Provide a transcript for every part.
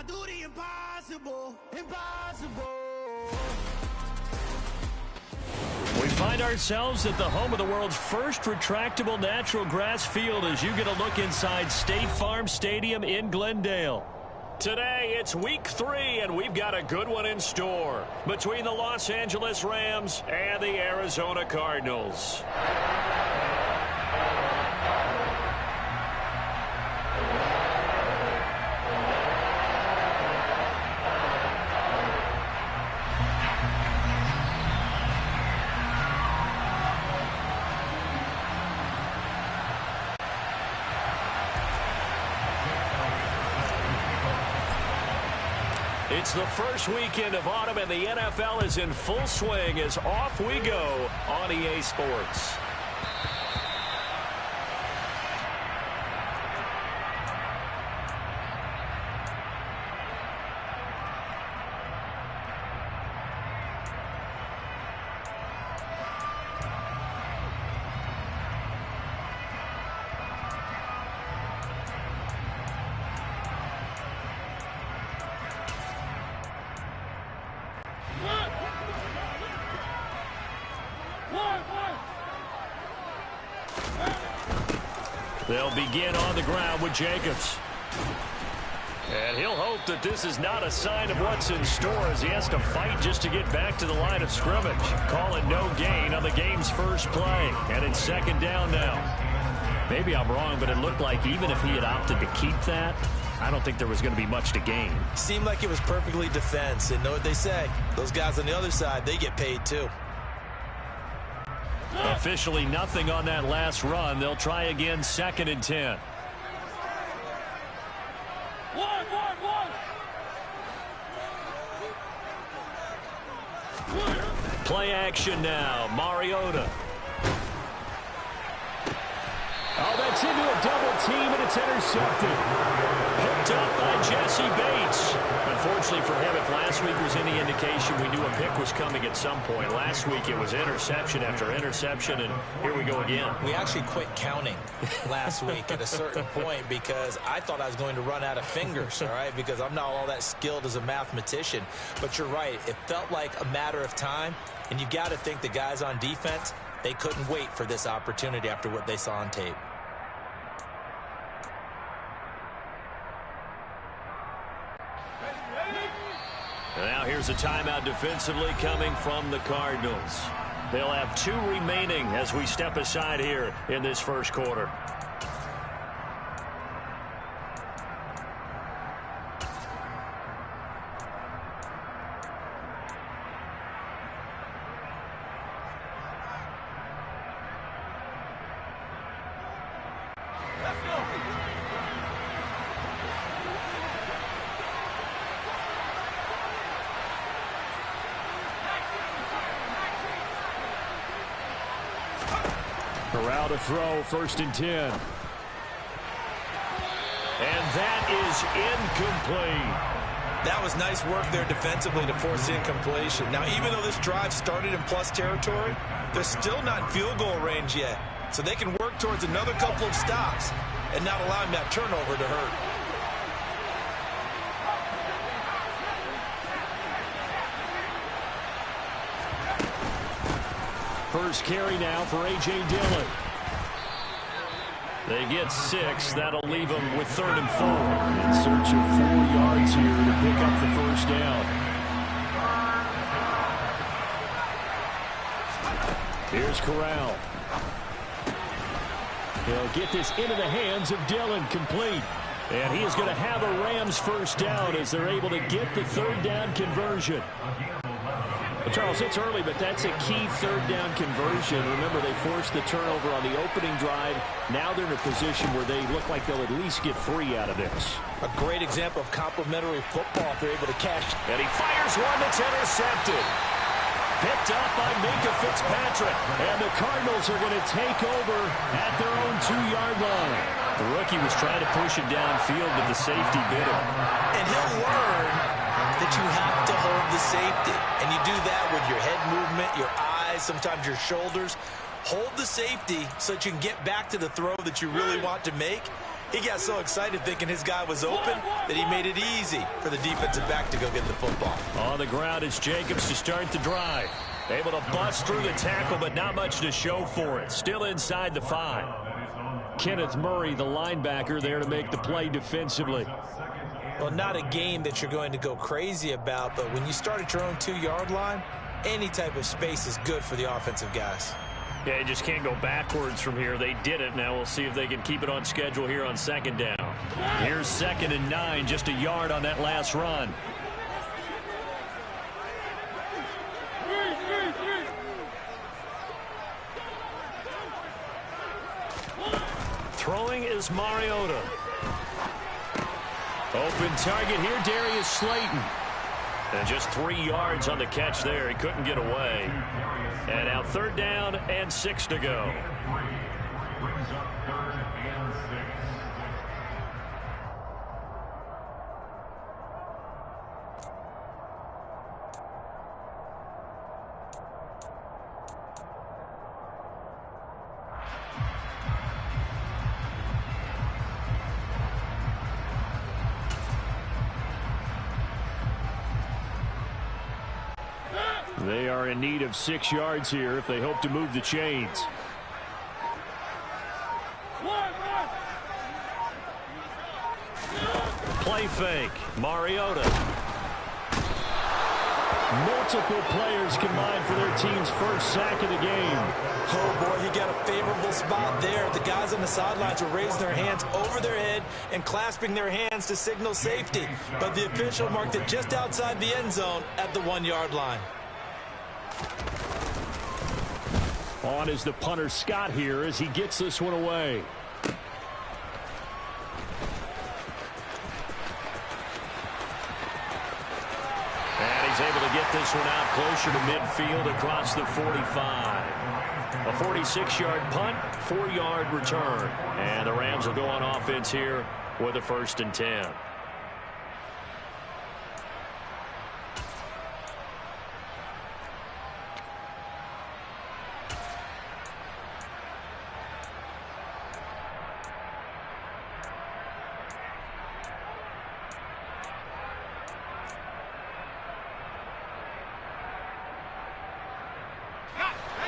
do the impossible, impossible. We find ourselves at the home of the world's first retractable natural grass field as you get a look inside State Farm Stadium in Glendale. Today, it's week 3, and we've got a good one in store between the Los Angeles Rams and the Arizona Cardinals. It's the first weekend of autumn, and the NFL is in full swing as off we go on EA Sports. They'll begin on the ground with Jacobs. And he'll hope that this is not a sign of what's in store as he has to fight just to get back to the line of scrimmage. Calling no gain on the game's first play. And it's second down now. Maybe I'm wrong, but it looked like even if he had opted to keep that, I don't think there was going to be much to gain. Seemed like it was perfectly defense. And know what they say? Those guys on the other side, they get paid too. Officially nothing on that last run. They'll try again, 2nd and 10. Play action now. Mariota. Oh, that's into a double team, and it's intercepted. Picked up by Jesse Bates. Unfortunately for him, if last week was any indication, we knew a pick was coming at some point. Last week it was interception after interception, and here we go again. We actually quit counting last week at a certain point because I thought I was going to run out of fingers, all right, because I'm not all that skilled as a mathematician. But you're right. It felt like a matter of time, and you got to think the guys on defense, they couldn't wait for this opportunity after what they saw on tape. Now here's a timeout defensively coming from the Cardinals. They'll have 2 remaining as we step aside here in this first quarter. Corral to throw, 1st and 10. And that is incomplete. That was nice work there defensively to force incompletion. Now, even though this drive started in plus territory, they're still not in field goal range yet. So they can work towards another couple of stops and not allowing that turnover to hurt. First carry now for A.J. Dillon. They get 6. That'll leave them with 3rd and 4. In search of 4 yards here to pick up the first down. Here's Corral. He'll get this into the hands of Dillon, complete. And he is going to have a Rams first down as they're able to get the 3rd down conversion. Well, Charles, it's early, but that's a key 3rd down conversion. Remember, they forced the turnover on the opening drive. Now they're in a position where they look like they'll at least get 3 out of this. A great example of complementary football if they're able to catch. And he fires one that's intercepted. Picked up by Minkah Fitzpatrick. And the Cardinals are going to take over at their own 2-yard line. The rookie was trying to push him downfield, but the safety bit him. And he'll learn that you have to hold the safety. And you do that with your head movement, your eyes, sometimes your shoulders. Hold the safety so that you can get back to the throw that you really want to make. He got so excited thinking his guy was open that he made it easy for the defensive back to go get the football. On the ground, it's Jacobs to start the drive. Able to bust through the tackle, but not much to show for it. Still inside the 5. Kenneth Murray, the linebacker, there to make the play defensively. Well, not a game that you're going to go crazy about, but when you start at your own 2-yard line, any type of space is good for the offensive guys. Yeah, you just can't go backwards from here. They did it. Now we'll see if they can keep it on schedule here on 2nd down. Here's 2nd and 9, just a yard on that last run. Throwing is Mariota. Open target here, Darius Slayton. And just 3 yards on the catch there. He couldn't get away. And now 3rd down and 6 to go. They are in need of 6 yards here if they hope to move the chains. Play fake. Mariota. Multiple players combined for their team's first sack of the game. Oh, boy, he got a favorable spot there. The guys on the sidelines were raising their hands over their head and clasping their hands to signal safety. But the official marked it just outside the end zone at the 1-yard line. On is the punter Scott here as he gets this one away. And he's able to get this one out closer to midfield across the 45. A 46-yard punt, 4-yard return. And the Rams will go on offense here with a 1st and 10.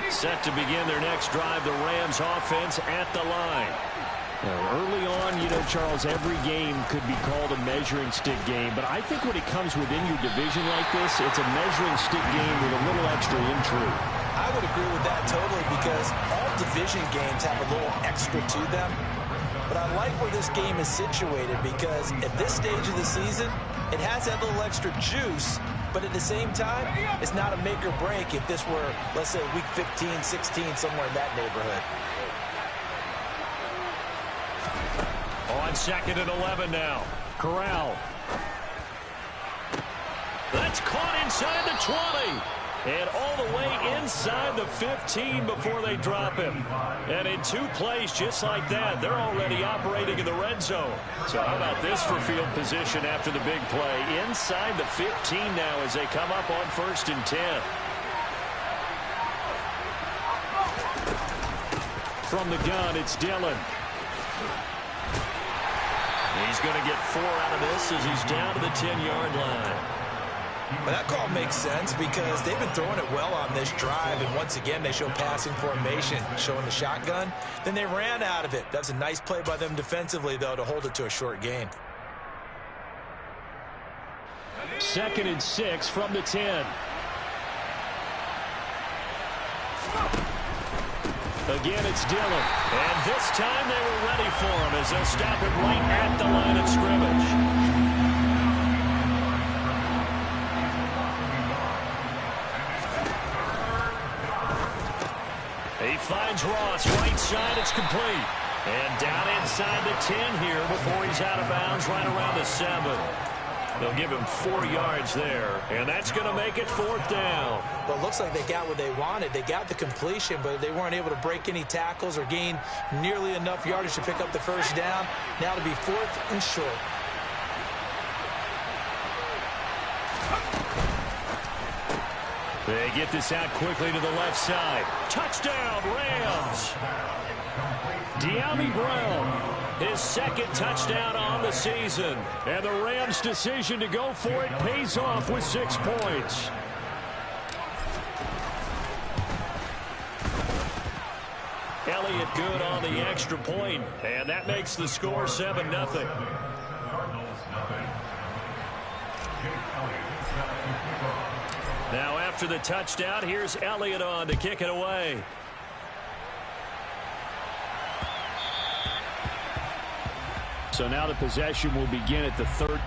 Set to begin their next drive, the Rams offense at the line. Now, early on, you know, Charles, every game could be called a measuring stick game, but I think when it comes within your division like this, it's a measuring stick game with a little extra intrigue. I would agree with that totally because all division games have a little extra to them. But I like where this game is situated because at this stage of the season, it has that little extra juice. But at the same time, it's not a make or break if this were, let's say, week 15, 16, somewhere in that neighborhood. On 2nd and 11 now. Corral. That's caught inside the 20. And all the way inside the 15 before they drop him. And in 2 plays just like that, they're already operating in the red zone. So how about this for field position after the big play? Inside the 15 now as they come up on 1st and 10. From the gun, it's Dillon. He's going to get 4 out of this as he's down to the 10-yard line. But that call makes sense because they've been throwing it well on this drive, and once again they show passing formation, showing the shotgun. Then they ran out of it. That's a nice play by them defensively, though, to hold it to a short gain. 2nd and 6 from the 10. Again, it's Dillon. And this time they were ready for him as they'll stop him right at the line of scrimmage. He finds Ross right side. It's complete. And down inside the 10 here before he's out of bounds right around the 7. They'll give him 4 yards there, and that's going to make it 4th down. Well, it looks like they got what they wanted. They got the completion, but they weren't able to break any tackles or gain nearly enough yardage to pick up the 1st down. Now to be 4th and short. They get this out quickly to the left side. Touchdown, Rams. De'Ami Brown. his second touchdown on the season. And the Rams' decision to go for it pays off with 6 points. Elliott good on the extra point, and that makes the score 7-0. Now after the touchdown, here's Elliott on to kick it away. So now the possession will begin at the 30.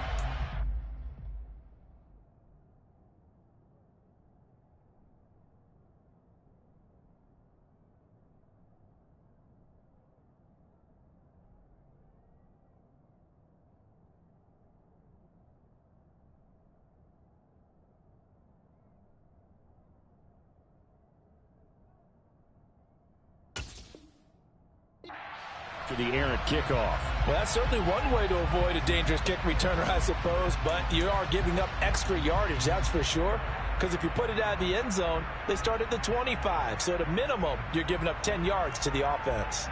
To the errant kickoff. Well, that's certainly one way to avoid a dangerous kick returner, I suppose, but you are giving up extra yardage, that's for sure, because if you put it out of the end zone, they start at the 25, so at a minimum, you're giving up 10 yards to the offense.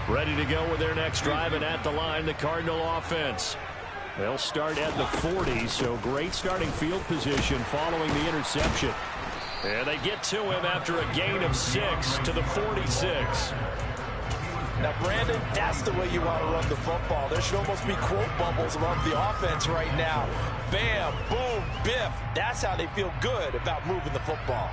Ready to go with their next drive, and at the line, the Cardinal offense. They'll start at the 40, so great starting field position following the interception. And they get to him after a gain of 6 to the 46. Now, Brandon, that's the way you want to run the football. There should almost be quote bubbles above the offense right now. Bam, boom, biff. That's how they feel good about moving the football.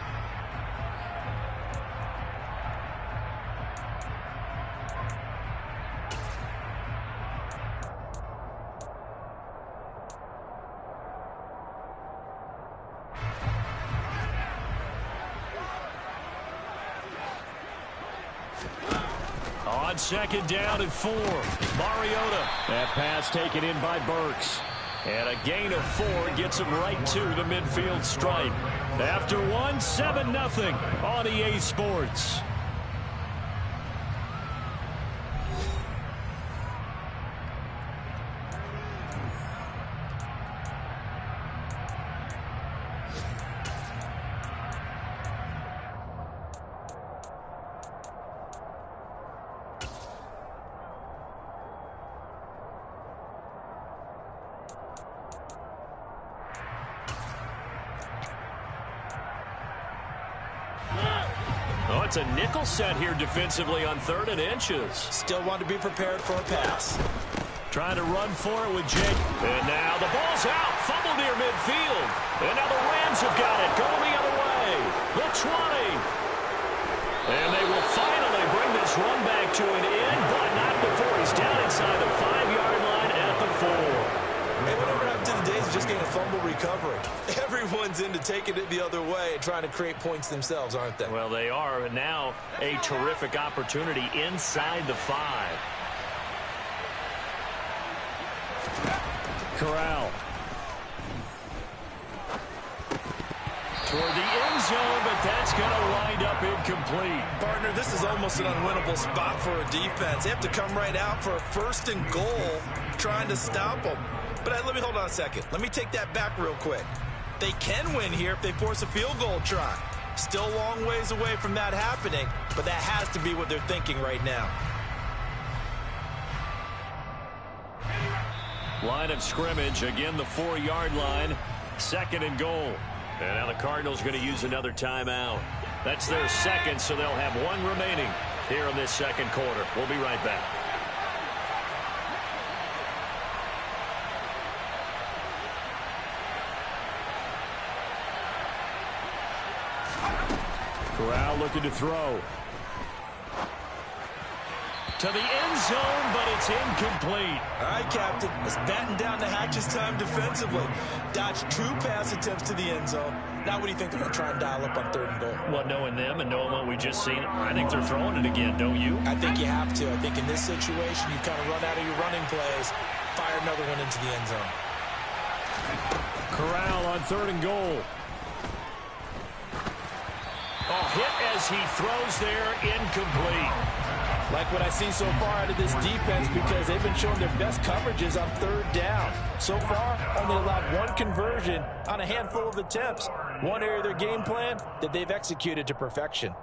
On second down and 4, Mariota. That pass taken in by Burks. And a gain of 4 gets him right to the midfield stripe. After 1, 7-0 on EA Sports. Oh, it's a nickel set here defensively on 3rd and inches. Still want to be prepared for a pass. Trying to run for it with Jake. And now the ball's out. Fumble near midfield. And now the Rams have got it. Going the other way. The 20. And they will finally bring this run back to an end, but not before he's down inside the 5-yard line at the 4. Hey, whatever happened to the days of just getting a fumble recovery? Everyone's into taking it the other way and trying to create points themselves, aren't they? Well, they are. And now a terrific opportunity inside the 5. Corral. Toward the end zone, but that's going to wind up incomplete. Partner, this is almost an unwinnable spot for a defense. They have to come right out for a 1st and goal, trying to stop them. But let me hold on a second. Let me take that back real quick. They can win here if they force a field goal try. Still a long ways away from that happening, but that has to be what they're thinking right now. Line of scrimmage, again the 4-yard line, 2nd and goal. And now the Cardinals going to use another timeout. That's their 2nd, so they'll have 1 remaining here in this 2nd quarter. We'll be right back. Corral looking to throw. To the end zone, but it's incomplete. All right, Captain. Let's batten down the hatches time defensively. Dodge 2 pass attempts to the end zone. Now what do you think they're going to try and dial up on 3rd and goal? Well, knowing them and knowing what we just seen, I think they're throwing it again, don't you? I think you have to. I think in this situation, you kind of run out of your running plays, fire another one into the end zone. Corral on 3rd and goal. Oh, hit as he throws there, incomplete. Like what I've seen so far out of this defense, because they've been showing their best coverages on third down. So far, only allowed one conversion on a handful of attempts. One area of their game plan that they've executed to perfection.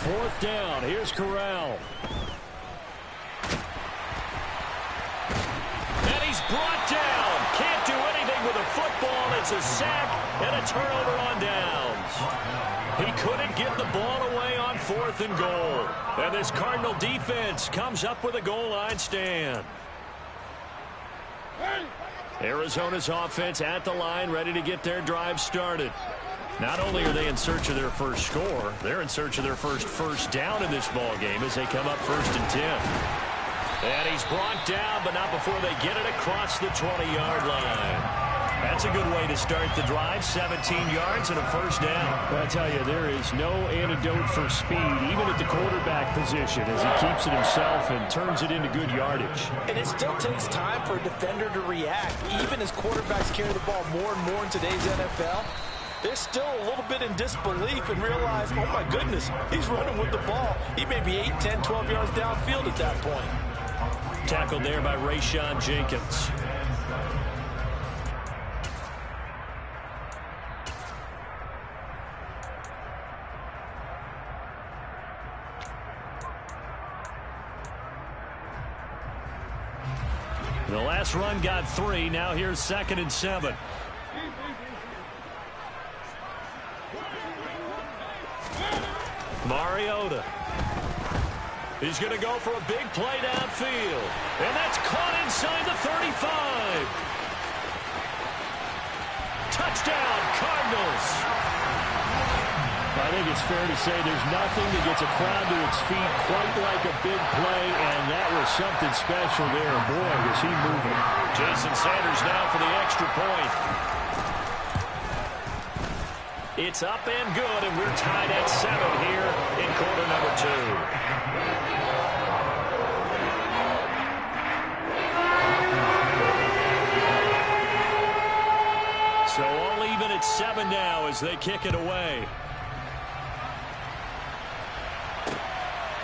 Fourth down. Here's Corral. And he's brought down. Can't do anything with a football. It's a sack and a turnover on downs. He couldn't get the ball away on 4th and goal. And this Cardinal defense comes up with a goal line stand. Arizona's offense at the line, ready to get their drive started. Not only are they in search of their first score, they're in search of their first down in this ball game as they come up 1st and 10. And he's brought down, but not before they get it across the 20-yard line. That's a good way to start the drive. 17 yards and a first down. I tell you, there is no antidote for speed, even at the quarterback position, as he keeps it himself and turns it into good yardage. And it still takes time for a defender to react. Even as quarterbacks carry the ball more and more in today's NFL, they're still a little bit in disbelief and realize, oh my goodness, he's running with the ball. He may be 8, 10, 12 yards downfield at that point. Tackled there by Rayshawn Jenkins. The last run got 3. Now here's 2nd and 7. Mariota. He's going to go for a big play downfield. And that's caught inside the 35. Touchdown, Cardinals. I think it's fair to say there's nothing that gets a crowd to its feet quite like a big play, and that was something special there. Boy, was he moving. Jason Sanders now for the extra point. It's up and good, and we're tied at 7 here in quarter number 2. So all even at 7 now as they kick it away.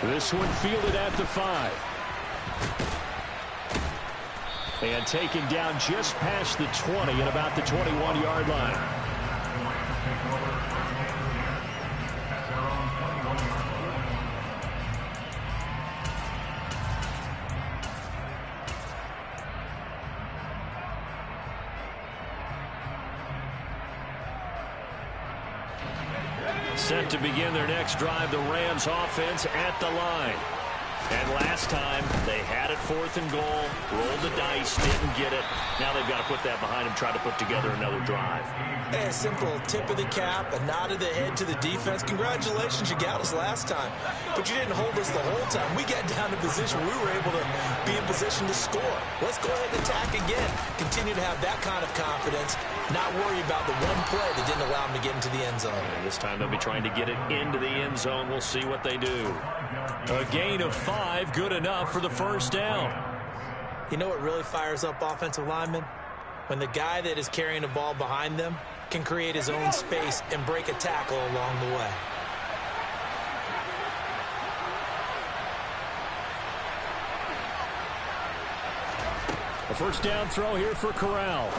This one fielded at the 5. And taken down just past the 20 at about the 21-yard line. Set to begin their next drive, the Rams offense at the line. And last time, they had it 4th and goal, rolled the dice, didn't get it. Now they've got to put that behind them, try to put together another drive. A simple tip of the cap, a nod of the head to the defense. Congratulations, you got us last time. But you didn't hold us the whole time. We got down to position. We were able to be in position to score. Let's go ahead and attack again. Continue to have that kind of confidence. Not worry about the one play that didn't allow them to get into the end zone. And this time they'll be trying to get it into the end zone. We'll see what they do. A gain of 5, good enough for the first down. You know what really fires up offensive linemen? When the guy that is carrying the ball behind them can create his own space and break a tackle along the way. A first down throw here for Corral.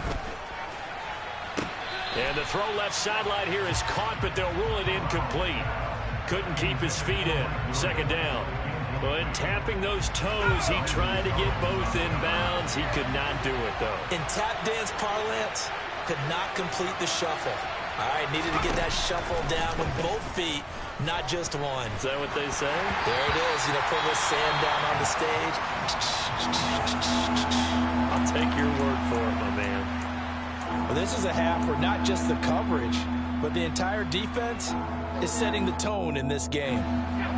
And the throw left sideline here is caught, but they'll rule it incomplete. Couldn't keep his feet in. 2nd down. But tapping those toes, he tried to get both in bounds. He could not do it, though. In tap dance parlance, could not complete the shuffle. All right, needed to get that shuffle down with both feet, not just one. Is that what they say? There it is. You know, put a little sand down on the stage. I'll take your word for it, my man. Well, this is a half where not just the coverage, but the entire defense is setting the tone in this game.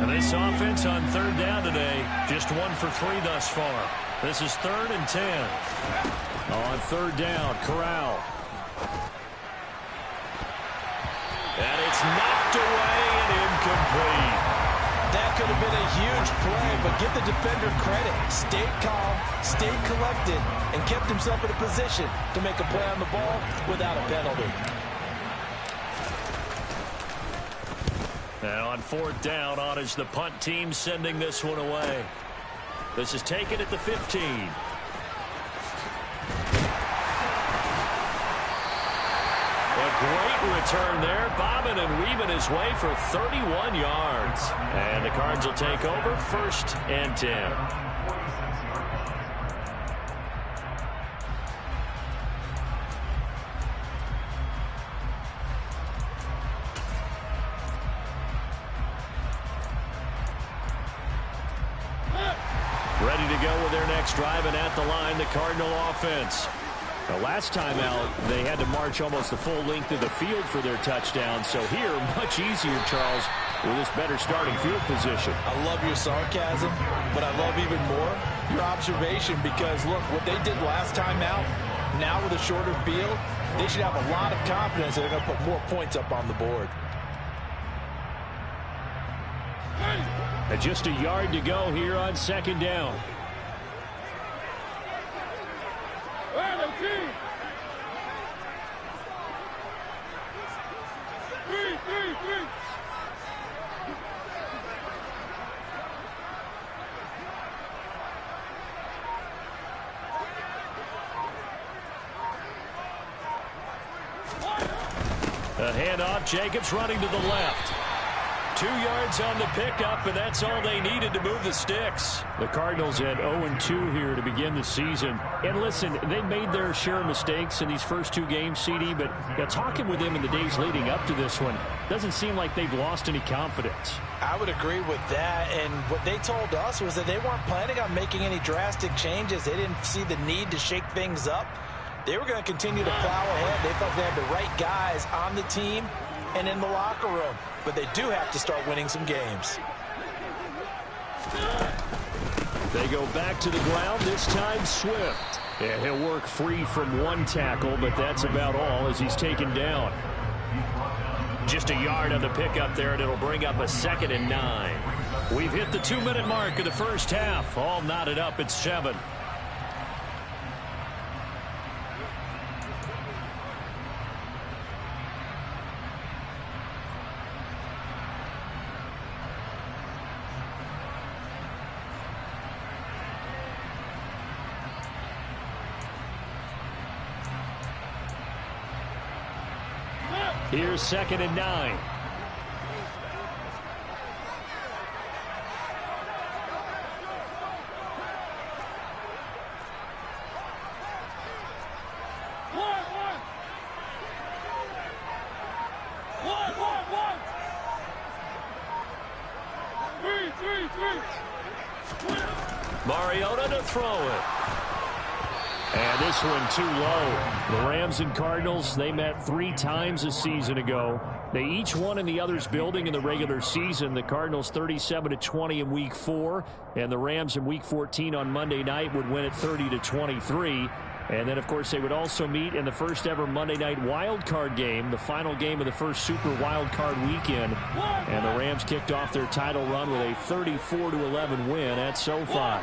And this offense on 3rd down today, just 1 for 3 thus far. This is 3rd and 10. On third down, Corral. And it's knocked away and incomplete. That could have been a huge play, but give the defender credit. Stayed calm, stayed collected, and kept himself in a position to make a play on the ball without a penalty. And on fourth down, on is the punt team sending this one away. This is taken at the 15. A great return there, bobbing and weaving his way for 31 yards. And the Cards will take over, 1st and 10. Ready to go with their next drive, and at the line, the Cardinal offense. The last time out, they had to march almost the full length of the field for their touchdown. So here, much easier, Charles, with this better starting field position. I love your sarcasm, but I love even more your observation because, look, what they did last time out, now with a shorter field, they should have a lot of confidence that they're going to put more points up on the board. And just a yard to go here on second down. A handoff, Jacobs running to the left. 2 yards on the pickup, and that's all they needed to move the sticks. The Cardinals at 0-2 here to begin the season. And listen, they made their share of mistakes in these first 2 games, CD, but talking with them in the days leading up to this one, doesn't seem like they've lost any confidence. I would agree with that, and what they told us was that they weren't planning on making any drastic changes. They didn't see the need to shake things up. They were going to continue to plow ahead. They thought they had the right guys on the team and in the locker room. But they do have to start winning some games. They go back to the ground, this time Swift. And he'll work free from 1 tackle, but that's about all as he's taken down. Just a yard on the pickup there, and it'll bring up a 2nd and 9. We've hit the 2-minute mark of the first half. All knotted up at 7. Here's 2nd and 9. Mariota to throw it. And this one too low. The Rams and Cardinals, they met 3 times a season ago. They each won in the other's building in the regular season. The Cardinals 37-20 in Week 4, and the Rams in Week 14 on Monday night would win it 30-23. And then, of course, they would also meet in the first ever Monday night wild card game, the final game of the first Super Wild Card weekend. And the Rams kicked off their title run with a 34-11 win at SoFi.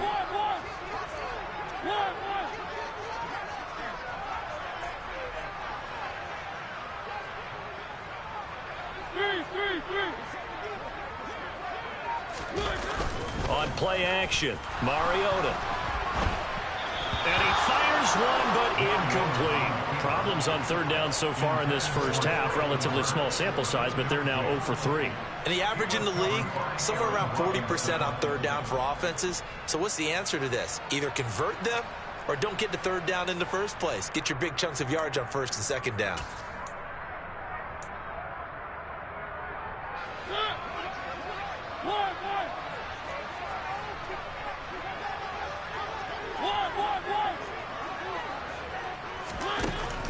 On play action, Mariota. And he fires one, but incomplete. Problems on third down so far in this first half. Relatively small sample size, but they're now 0 for 3. And the average in the league, somewhere around 40% on third down for offenses. So what's the answer to this? Either convert them or don't get to third down in the first place. Get your big chunks of yards on first and second down.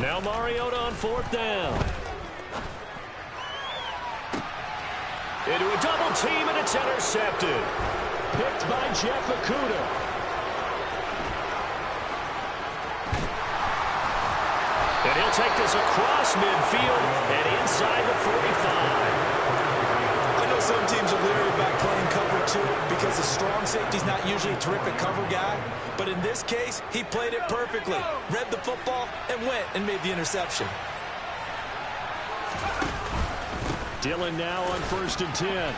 Now Mariota on fourth down. Into a double team, and it's intercepted. Picked by Jeff Okudah. And he'll take this across midfield and inside the 45. I know some teams are leery about playing cover 2 because the strong safety's not usually a terrific cover guy. But in this case, he played it perfectly. Read the football and went and made the interception. Dillon now on 1st and 10.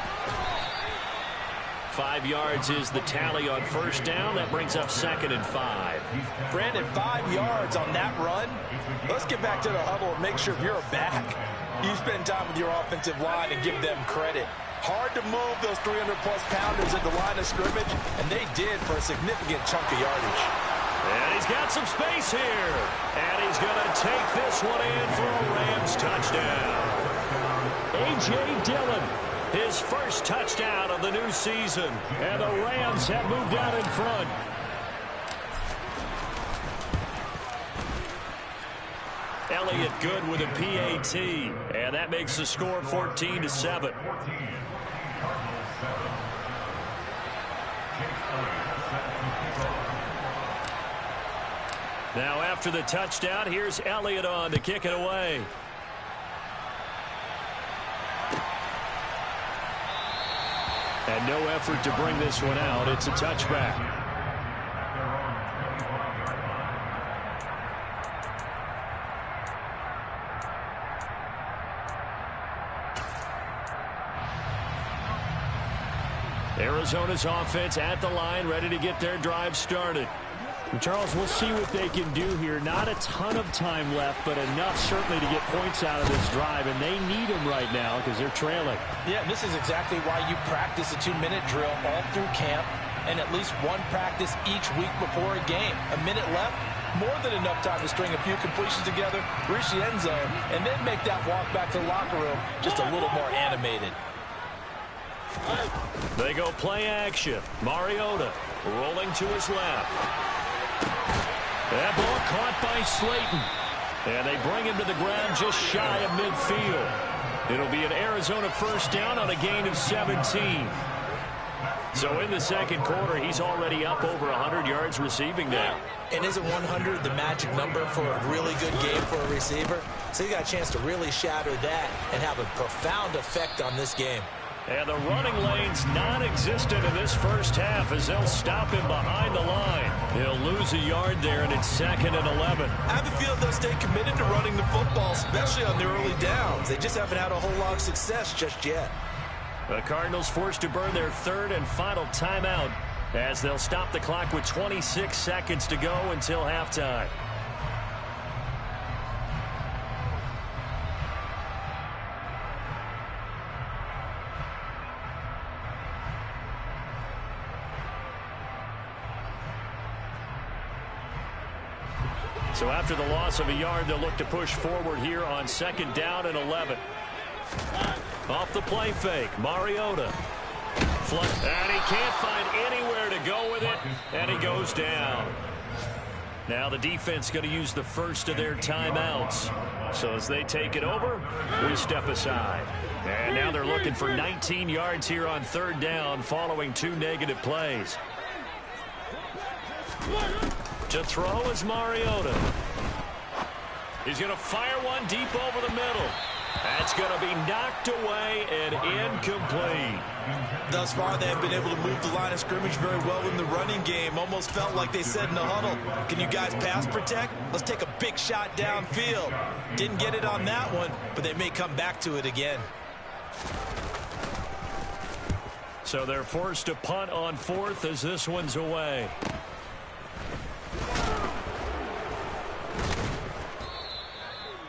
5 yards is the tally on first down. That brings up 2nd and 5. Brandon, 5 yards on that run. Let's get back to the huddle and make sure you're back. You spend time with your offensive line and give them credit. Hard to move those 300-plus pounders at the line of scrimmage, and they did for a significant chunk of yardage. And he's got some space here. And he's going to take this one in for a Rams touchdown. A.J. Dillon, his first touchdown of the new season. And the Rams have moved out in front. Elliott good with a PAT. And that makes the score 14-7. Now after the touchdown, here's Elliott on to kick it away. And no effort to bring this one out. It's a touchback. Arizona's offense at the line, ready to get their drive started. Charles, we'll see what they can do here. Not a ton of time left, but enough certainly to get points out of this drive, and they need them right now because they're trailing. Yeah, and this is exactly why you practice a 2-minute drill all through camp and at least one practice each week before a game. A minute left, more than enough time to string a few completions together, reach the end zone, and then make that walk back to the locker room just a little more animated. They go play action. Mariota rolling to his left. That ball caught by Slayton. And they bring him to the ground just shy of midfield. It'll be an Arizona first down on a gain of 17. So in the second quarter, he's already up over 100 yards receiving now. And isn't 100 the magic number for a really good game for a receiver? So you got a chance to really shatter that and have a profound effect on this game. And the running lane's non-existent in this first half as they'll stop him behind the line. He'll lose a yard there, and it's 2nd and 11. I have a feeling they'll stay committed to running the football, especially on the early downs. They just haven't had a whole lot of success just yet. The Cardinals forced to burn their 3rd and final timeout as they'll stop the clock with 26 seconds to go until halftime. So after the loss of a yard, they'll look to push forward here on 2nd down and 11. Off the play fake, Mariota. And he can't find anywhere to go with it, and he goes down. Now the defense going to use the first of their timeouts. So as they take it over, we step aside. And now they're looking for 19 yards here on 3rd down following 2 negative plays. To throw is Mariota. He's going to fire one deep over the middle. That's going to be knocked away and incomplete. Thus far, they have been able to move the line of scrimmage very well in the running game. Almost felt like they said in the huddle, can you guys pass protect? Let's take a big shot downfield. Didn't get it on that one, but they may come back to it again. So they're forced to punt on 4th as this one's away.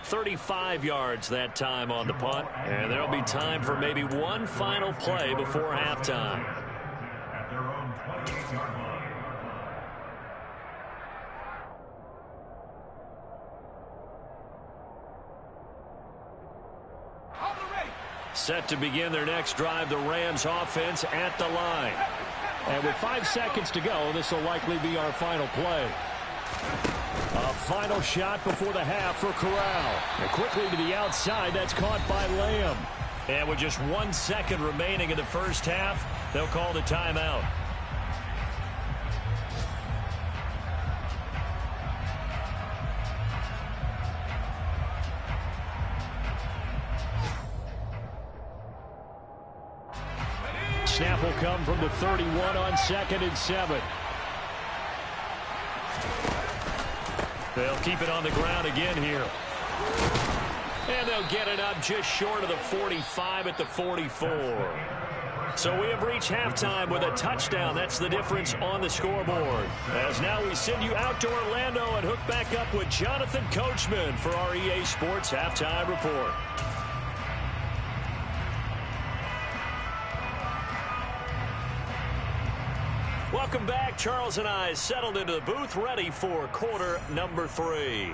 $35 yards that time on the punt, and there'll be time for maybe one final play before halftime. Set to begin their next drive, the Rams offense at the line. And with 5 seconds to go, this will likely be our final play. A final shot before the half for Corral. And quickly to the outside, that's caught by Lamb. And with just 1 second remaining in the first half, they'll call the timeout. snap will come from the 31 on 2nd and 7. They'll keep it on the ground again here. And they'll get it up just short of the 45 at the 44. So we have reached halftime with a touchdown. That's the difference on the scoreboard. As now we send you out to Orlando and hook back up with Jonathan Coachman for our EA Sports Halftime Report. Welcome back. Charles and I settled into the booth, ready for quarter number 3.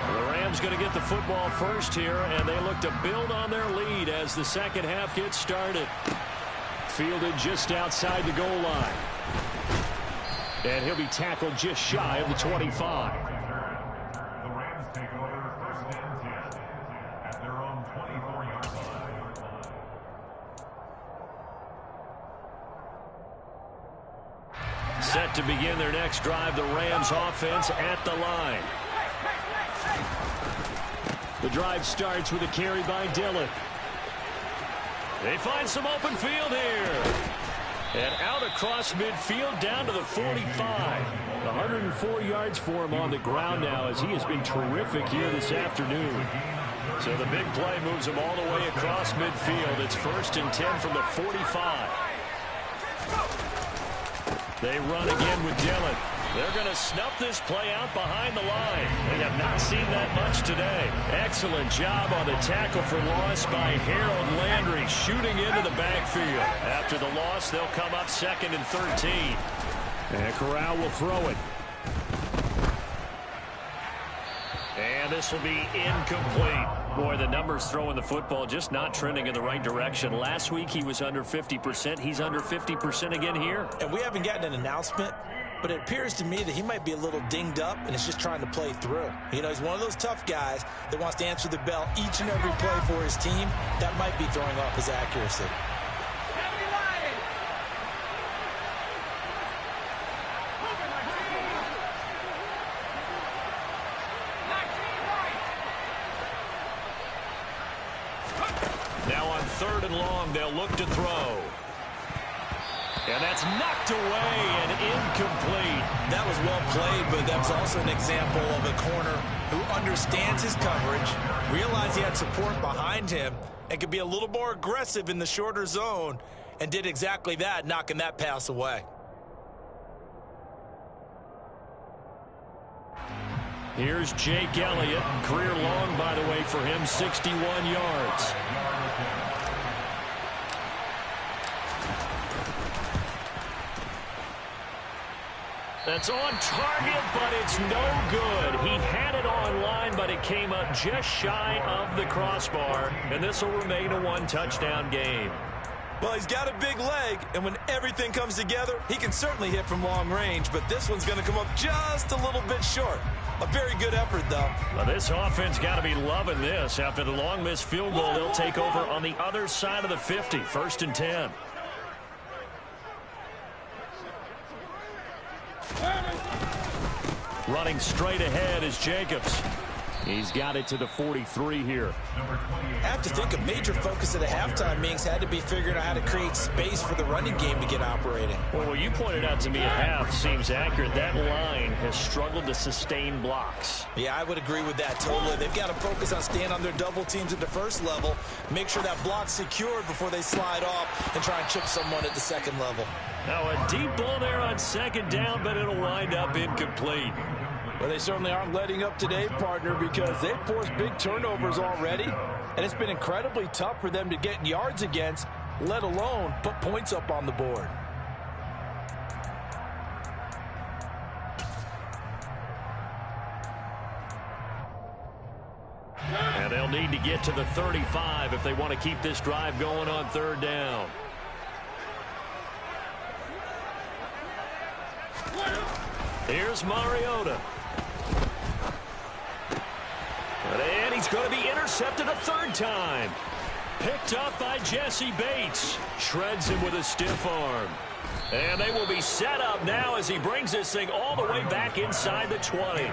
The Rams going to get the football first here, and they look to build on their lead as the second half gets started. Fielded just outside the goal line. And he'll be tackled just shy of the 25. Set to begin their next drive, the Rams offense at the line. The drive starts with a carry by Dillon. They find some open field here. And out across midfield down to the 45. 104 yards for him on the ground now as he has been terrific here this afternoon. So the big play moves him all the way across midfield. It's 1st and 10 from the 45. They run again with Dillon. They're going to snuff this play out behind the line. They have not seen that much today. Excellent job on the tackle for loss by Harold Landry, shooting into the backfield. After the loss, they'll come up 2nd and 13. And Corral will throw it. And this will be incomplete. Boy, the numbers throwing the football just not trending in the right direction. Last week he was under 50%. He's under 50% again here. And we haven't gotten an announcement, but it appears to me that he might be a little dinged up and is just trying to play through. You know, he's one of those tough guys that wants to answer the bell each and every play for his team. That might be throwing off his accuracy. Now on 3rd and long, they'll look to throw. And that's knocked away and incomplete. That was well played, but that's also an example of a corner who understands his coverage, realized he had support behind him, and could be a little more aggressive in the shorter zone, and did exactly that, knocking that pass away. Here's Jake Elliott. Career long, by the way, for him, 61 yards. That's on target, but it's no good. He had it on line, but it came up just shy of the crossbar, and this will remain a one-touchdown game. Well, he's got a big leg, and when everything comes together, he can certainly hit from long range, but this one's going to come up just a little bit short. A very good effort, though. Well, this offense got to be loving this. After the long missed field goal, they'll take over on the other side of the 50, 1st and 10. Running straight ahead is Jacobs. He's got it to the 43 here. I have to think a major focus at the halftime meetings had to be figuring out how to create space for the running game to get operating. Well, what you pointed out to me at half seems accurate. That line has struggled to sustain blocks. Yeah, I would agree with that totally. They've got to focus on staying on their double teams at the first level, make sure that block's secured before they slide off and try and chip someone at the second level. Now a deep ball there on 2nd down, but it'll wind up incomplete. Well, they certainly aren't letting up today, partner, because they've forced big turnovers already, and it's been incredibly tough for them to get yards against, let alone put points up on the board. And they'll need to get to the 35 if they want to keep this drive going on 3rd down. Here's Mariota. And he's going to be intercepted a 3rd time. Picked up by Jesse Bates. Shreds him with a stiff arm. And they will be set up now as he brings this thing all the way back inside the 20.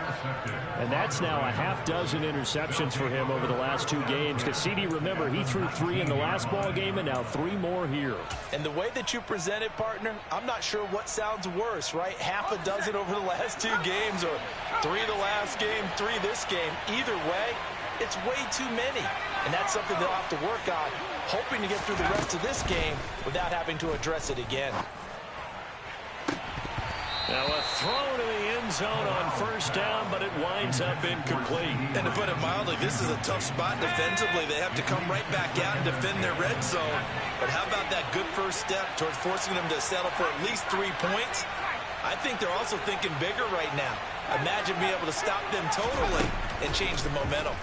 And that's now a half dozen interceptions for him over the last 2 games. Because CD, remember, he threw 3 in the last ball game and now 3 more here. And the way that you present it, partner, I'm not sure what sounds worse, right? Half a dozen over the last 2 games or 3 the last game, 3 this game. Either way, it's way too many. And that's something they'll have to work on, hoping to get through the rest of this game without having to address it again. Now a throw to the end zone on first down, but it winds up incomplete. And to put it mildly, this is a tough spot defensively. They have to come right back out and defend their red zone. But how about that good first step towards forcing them to settle for at least 3 points? I think they're also thinking bigger right now. Imagine being able to stop them totally and change the momentum.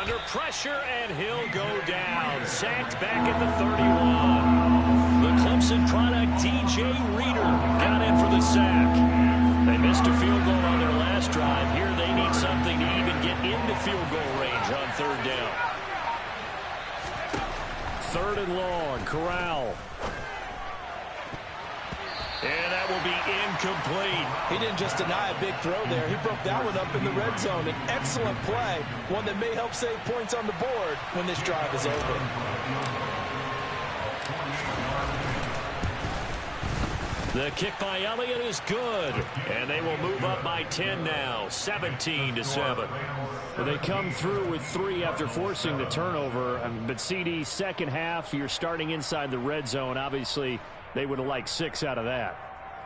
Under pressure, and he'll go down. Sacked back at the 31. The Clemson product, DJ Reader, got in for the sack. They missed a field goal on their last drive. Here they need something to even get into field goal range on 3rd down. 3rd and long, Corral. And that will be incomplete. He didn't just deny a big throw there. He broke that one up in the red zone. An excellent play, one that may help save points on the board when this drive is over. The kick by Elliott is good. And they will move up by 10 now, 17-7. Well, they come through with 3 after forcing the turnover. But CD, second half, you're starting inside the red zone. Obviously, they would have liked 6 out of that.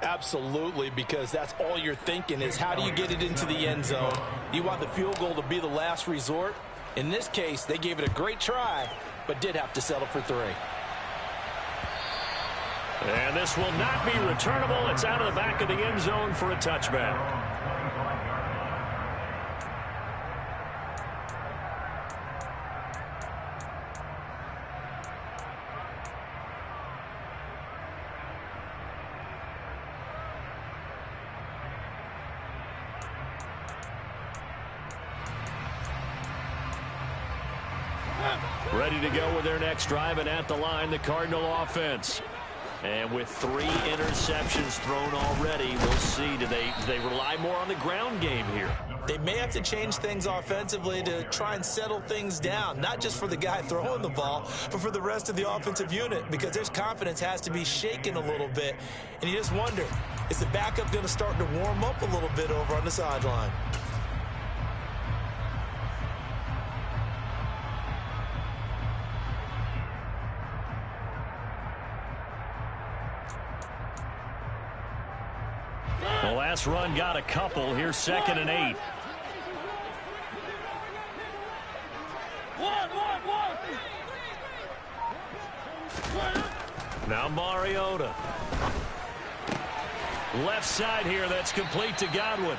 Absolutely, because that's all you're thinking is how do you get it into the end zone? You want the field goal to be the last resort. In this case, they gave it a great try, but did have to settle for 3. And this will not be returnable. It's out of the back of the end zone for a touchback. Ready to go with their next drive, and at the line, the Cardinal offense. And with 3 interceptions thrown already, we'll see. Do they rely more on the ground game here? They may have to change things offensively to try and settle things down, not just for the guy throwing the ball, but for the rest of the offensive unit, because their confidence has to be shaken a little bit. And you just wonder, is the backup going to start to warm up a little bit over on the sideline? The last run got a couple. Here's 2nd and 8. Now Mariota. Left side here, that's complete to Godwin.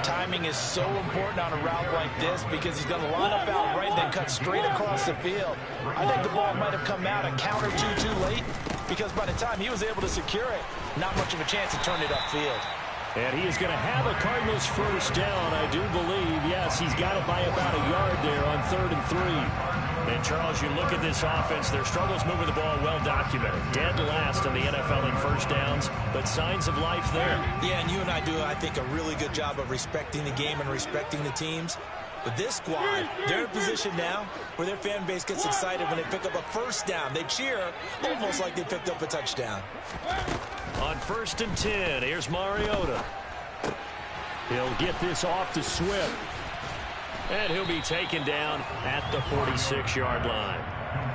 Timing is so important on a route like this because he's going to line up out right, then cut straight across the field. I think the ball might have come out a count or two too late because by the time he was able to secure it, not much of a chance to turn it upfield. And he is going to have a Cardinals first down, I do believe. Yes, he's got it by about a yard there on 3rd and 3. And, Charles, you look at this offense, their struggles moving the ball well documented. Dead last in the NFL in first downs, but signs of life there. Yeah, and you and I do, I think, a really good job of respecting the game and respecting the teams. But this squad, they're in a position now where their fan base gets excited when they pick up a first down. They cheer almost like they picked up a touchdown. On 1st and 10, here's Mariota. He'll get this off to Swift. And he'll be taken down at the 46-yard line.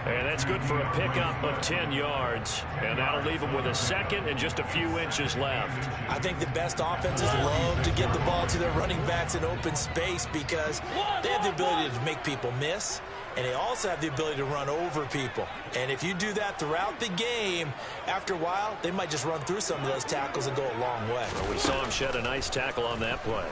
And that's good for a pickup of 10 yards. And that'll leave him with a 2nd and just a few inches left. I think the best offenses love to get the ball to their running backs in open space because they have the ability to make people miss. And they also have the ability to run over people. And if you do that throughout the game, after a while, they might just run through some of those tackles and go a long way. Well, we saw him shed a nice tackle on that play.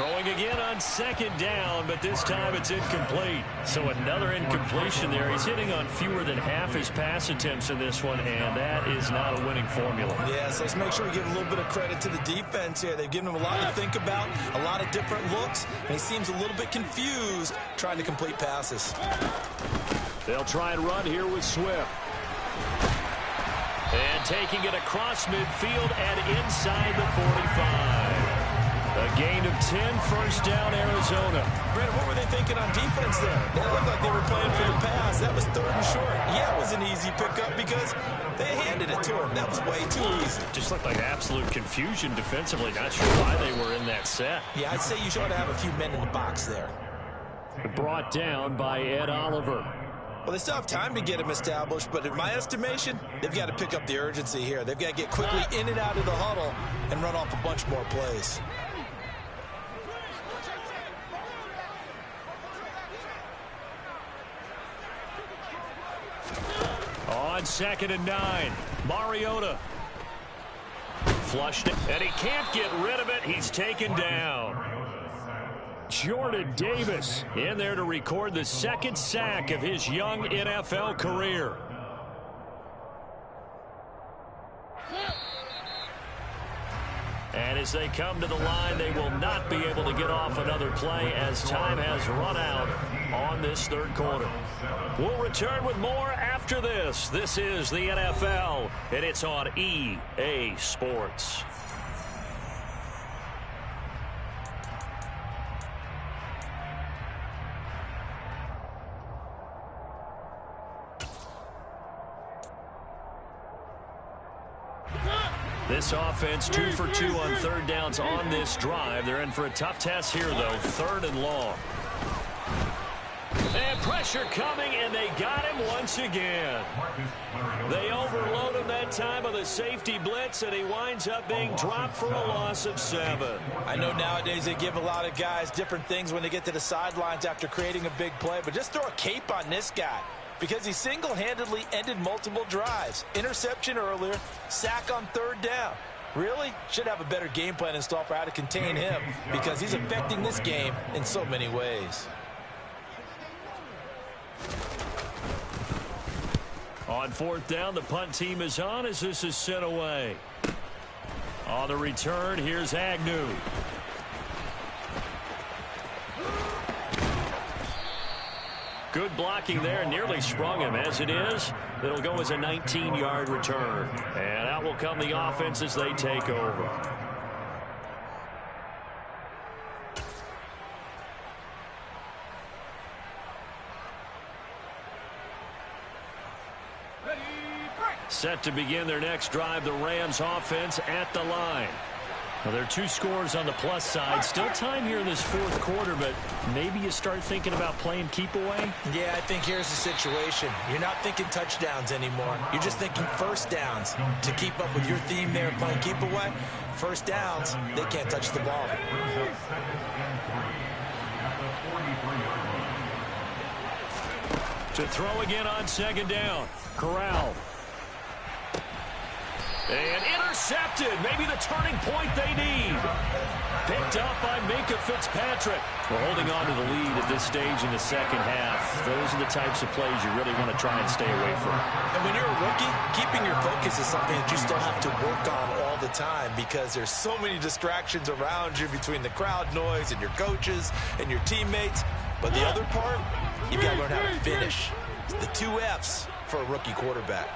Throwing again on second down, but this time it's incomplete. So another incompletion there. He's hitting on fewer than half his pass attempts in this one, and that is not a winning formula. Yeah, so let's make sure we give a little bit of credit to the defense here. They've given him a lot to think about, a lot of different looks, and he seems a little bit confused trying to complete passes. They'll try and run here with Swift. And taking it across midfield and inside the 45. A gain of 10, first down, Arizona. Brandon, what were they thinking on defense there? They looked like they were playing for the pass. That was 3rd and short. Yeah, it was an easy pickup because they handed it to him. That was way too easy. Just looked like absolute confusion defensively. Not sure why they were in that set. Yeah, I'd say you should have a few men in the box there. Brought down by Ed Oliver. Well, they still have time to get him established, but in my estimation, they've got to pick up the urgency here. They've got to get quickly in and out of the huddle and run off a bunch more plays. On 2nd and 9, Mariota. Flushed it, and he can't get rid of it. He's taken down. Jordan Davis in there to record the 2nd sack of his young NFL career. And as they come to the line, they will not be able to get off another play as time has run out on this 3rd quarter. We'll return with more after this. This is the NFL, and it's on EA Sports. This offense 2 for 2 on 3rd downs on this drive. They're in for a tough test here, though. 3rd and long. And pressure coming, and they got him once again. They overload him that time of the safety blitz, and he winds up being dropped for a loss of 7. I know nowadays they give a lot of guys different things when they get to the sidelines after creating a big play, but just throw a cape on this guy, because he single-handedly ended multiple drives. Interception earlier, sack on 3rd down. Really should have a better game plan installed for how to contain him, because he's affecting this game in so many ways. On 4th down, the punt team is on as this is sent away. On the return, here's Agnew. Good blocking there, nearly sprung him. As it is, it'll go as a 19-yard return. And out will come the offense as they take over. Set to begin their next drive, the Rams offense at the line. Well, there are 2 scores on the plus side. Still time here in this 4th quarter, but maybe you start thinking about playing keep away? Yeah, I think here's the situation. You're not thinking touchdowns anymore. You're just thinking first downs. To keep up with your theme there, playing keep away, first downs, they can't touch the ball. To throw again on 2nd down. Corral. And intercepted. Maybe the turning point they need. Picked up by Minkah Fitzpatrick. We're holding on to the lead at this stage in the 2nd half. Those are the types of plays you really want to try and stay away from. And when you're a rookie, keeping your focus is something that you still have to work on all the time, because there's so many distractions around you between the crowd noise and your coaches and your teammates. But the other part, you've got to learn how to finish. It's the 2 F's for a rookie quarterback.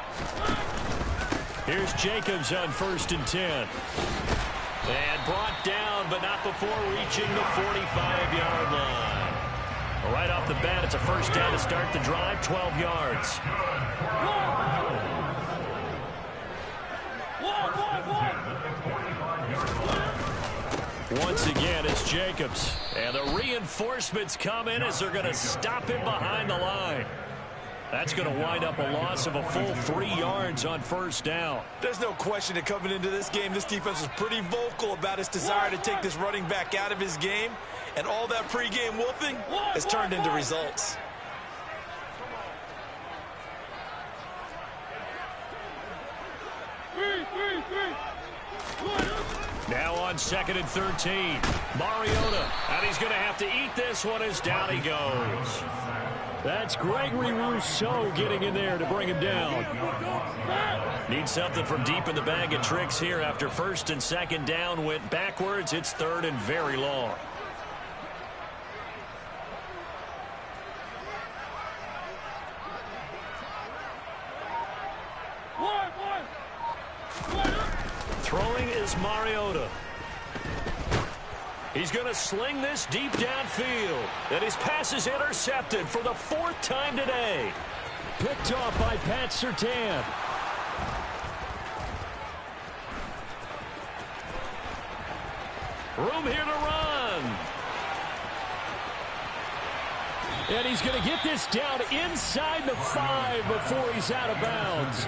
Here's Jacobs on 1st and 10. And brought down, but not before reaching the 45-yard line. Right off the bat, it's a first down to start the drive, 12 yards. Once again, it's Jacobs. And the reinforcements come in as they're going to stop him behind the line. That's going to wind up a loss of a full 3 yards on 1st down. There's no question that coming into this game, this defense was pretty vocal about its desire to take this running back out of his game. And all that pregame wolfing has turned into results. Now on 2nd and 13. Mariota. And he's going to have to eat this one as down he goes. That's Gregory Rousseau getting in there to bring him down. Need something from deep in the bag of tricks here after 1st and 2nd down went backwards. It's 3rd and very long. Throwing is Mariota. He's going to sling this deep downfield. And his pass is intercepted for the 4th time today. Picked off by Pat Surtain. Room here to run. And he's going to get this down inside the 5 before he's out of bounds.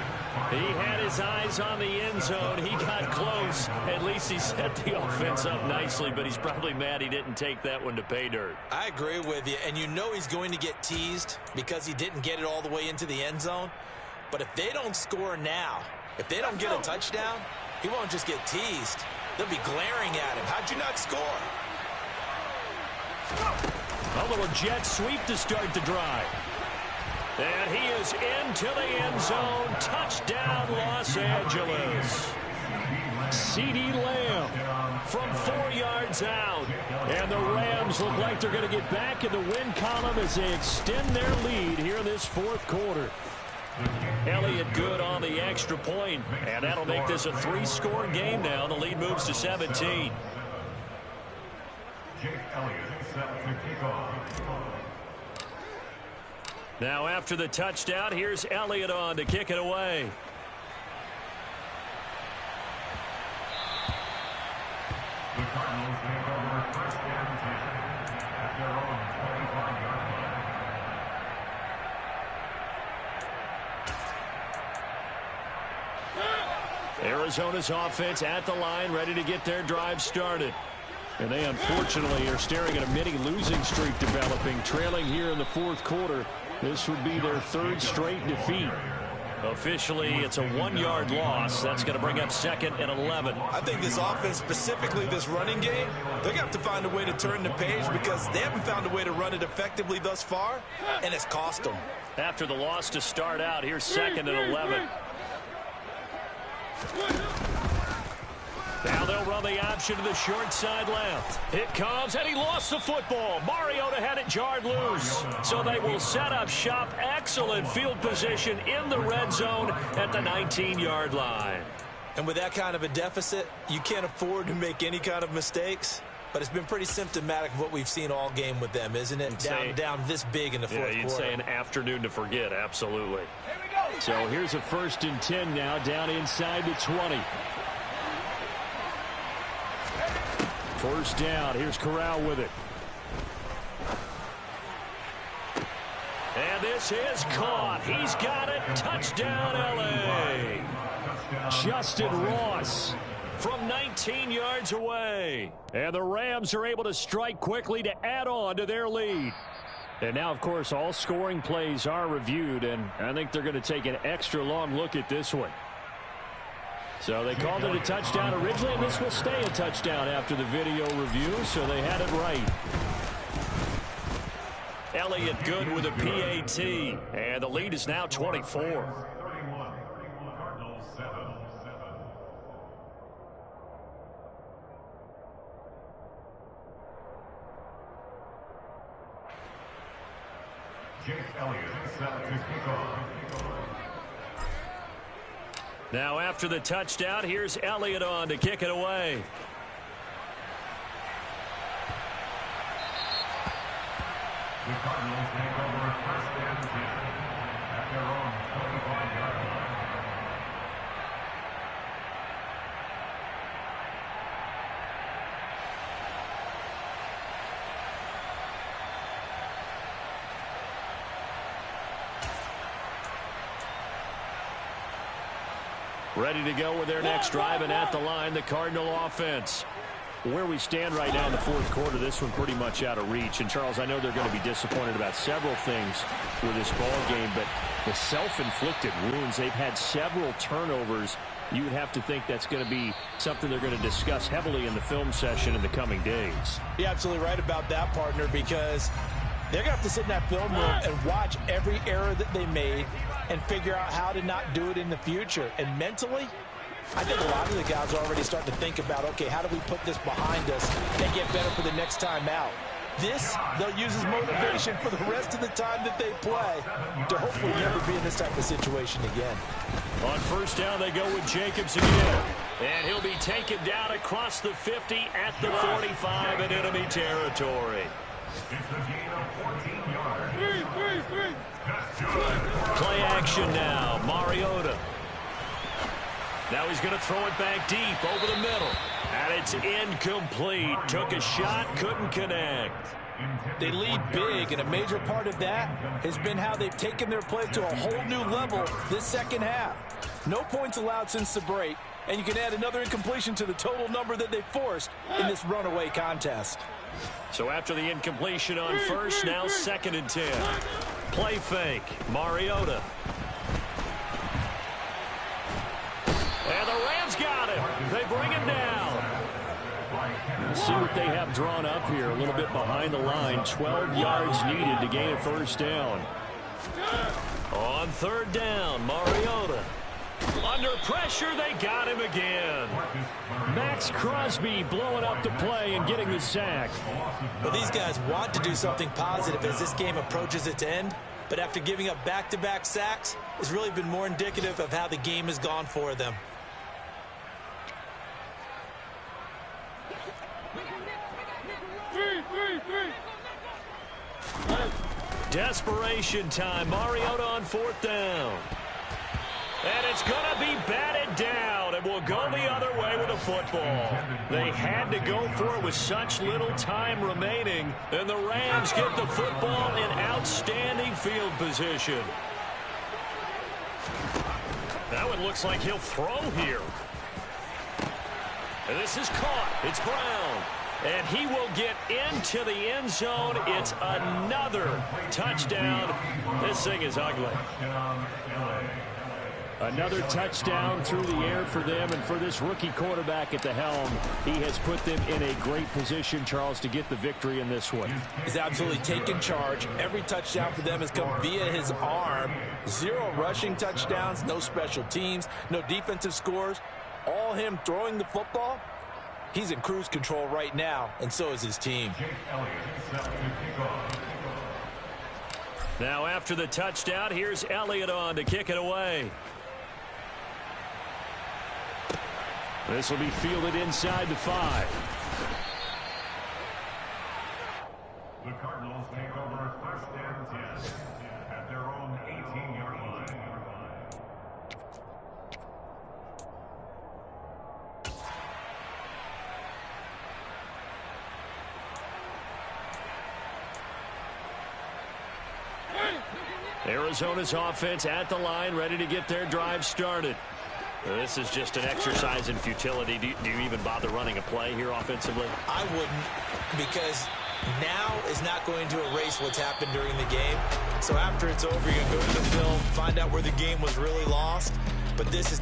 He had his eyes on the end zone. He got close. At least he set the offense up nicely, but he's probably mad he didn't take that one to pay dirt. I agree with you, and you know he's going to get teased because he didn't get it all the way into the end zone. But if they don't score now, if they don't get a touchdown, he won't just get teased. They'll be glaring at him. How'd you not score? A little jet sweep to start the drive. And he is into the end zone. Touchdown, Los Angeles. CeeDee Lamb from 4 yards out. And the Rams look like they're going to get back in the win column as they extend their lead here in this 4th quarter. Elliott good on the extra point, and that'll make this a 3-score game now. The lead moves to 17. Jake Elliott set to kick off. Now after the touchdown, here's Elliott on to kick it away. The Cardinals take over 1st and 10 at their own 25-yard line. Arizona's offense at the line, ready to get their drive started. And they unfortunately are staring at a mini losing streak developing, trailing here in the 4th quarter. This would be their 3rd straight defeat. Officially, it's a 1-yard loss. That's going to bring up 2nd and 11. I think this offense, specifically this running game, they're going to have to find a way to turn the page because they haven't found a way to run it effectively thus far, and it's cost them. After the loss to start out, here's 2nd and 11. Now they'll run the option to the short side left. It comes, and he lost the football. Mariota had it jarred loose. So they will set up shop. Excellent field position in the red zone at the 19-yard line. And with that kind of a deficit, you can't afford to make any kind of mistakes. But it's been pretty symptomatic of what we've seen all game with them, isn't it? Down this big in the 4th quarter. Yeah, you'd say an afternoon to forget, absolutely. So here's a 1st and 10 now, down inside the 20. 1st down. Here's Corral with it. And this is caught. He's got it. Touchdown, L.A. Justin Ross from 19 yards away. And the Rams are able to strike quickly to add on to their lead. And now, of course, all scoring plays are reviewed, and I think they're going to take an extra long look at this one. So they called it a touchdown originally, and this will stay a touchdown after the video review, so they had it right. Elliott good with a PAT, and the lead is now 24. Jake Elliott set to kick off. Now after the touchdown, here's Elliott on to kick it away. The Cardinals take over 1st and 10 at their own 25-yard line. Ready to go with their next drive, and at the line, the Cardinal offense. Where we stand right now in the 4th quarter, this one pretty much out of reach. And, Charles, I know they're going to be disappointed about several things with this ball game, but the self-inflicted wounds, they've had several turnovers you would have to think that's going to be something they're going to discuss heavily in the film session in the coming days. You're absolutely right about that, partner, because they're going to have to sit in that film room and watch every error that they made and figure out how to not do it in the future. And mentally, I think a lot of the guys are already starting to think about, okay, how do we put this behind us and get better for the next time out? This, they'll use as motivation for the rest of the time that they play to hopefully never be in this type of situation again. On first down, they go with Jacobs again. And he'll be taken down across the 50 at the 45 in enemy territory. It's a gain of 14 yards. Play action now. Mariota. Now he's going to throw it back deep over the middle. And it's incomplete. Took a shot, couldn't connect. They lead big, and a major part of that has been how they've taken their play to a whole new level this second half. No points allowed since the break, and you can add another incompletion to the total number that they forced in this runaway contest. So after the incompletion on first, now 2nd and 10. Play fake. Mariota. And the Rams got him. They bring him down. See what they have drawn up here. A little bit behind the line. 12 yards needed to gain a first down. On 3rd down, Mariota. Under pressure, they got him again. Max Crosby blowing up the play and getting the sack. Well, these guys want to do something positive as this game approaches its end, but after giving up back-to-back sacks, it's really been more indicative of how the game has gone for them. Desperation time. Mariota on 4th down. And it's going to be batted down, and will go the other way with the football. They had to go for it with such little time remaining, and the Rams get the football in outstanding field position. That one looks like he'll throw here. And this is caught. It's Brown. And he will get into the end zone. It's another touchdown. This thing is ugly. Another touchdown through the air for them, and for this rookie quarterback at the helm, he has put them in a great position, Charles, to get the victory in this one. He's absolutely taken charge. Every touchdown for them has come via his arm. 0 rushing touchdowns, no special teams, no defensive scores. All him throwing the football. He's in cruise control right now, and so is his team. Now after the touchdown, here's Elliott on to kick it away. This will be fielded inside the 5. The Cardinals take over 1st and 10 at their own 18-yard line. Arizona's offense at the line, ready to get their drive started. This is just an exercise in futility. Do you even bother running a play here offensively? I wouldn't, because now is not going to erase what's happened during the game. So after it's over, you're going to go to the film, find out where the game was really lost. But this is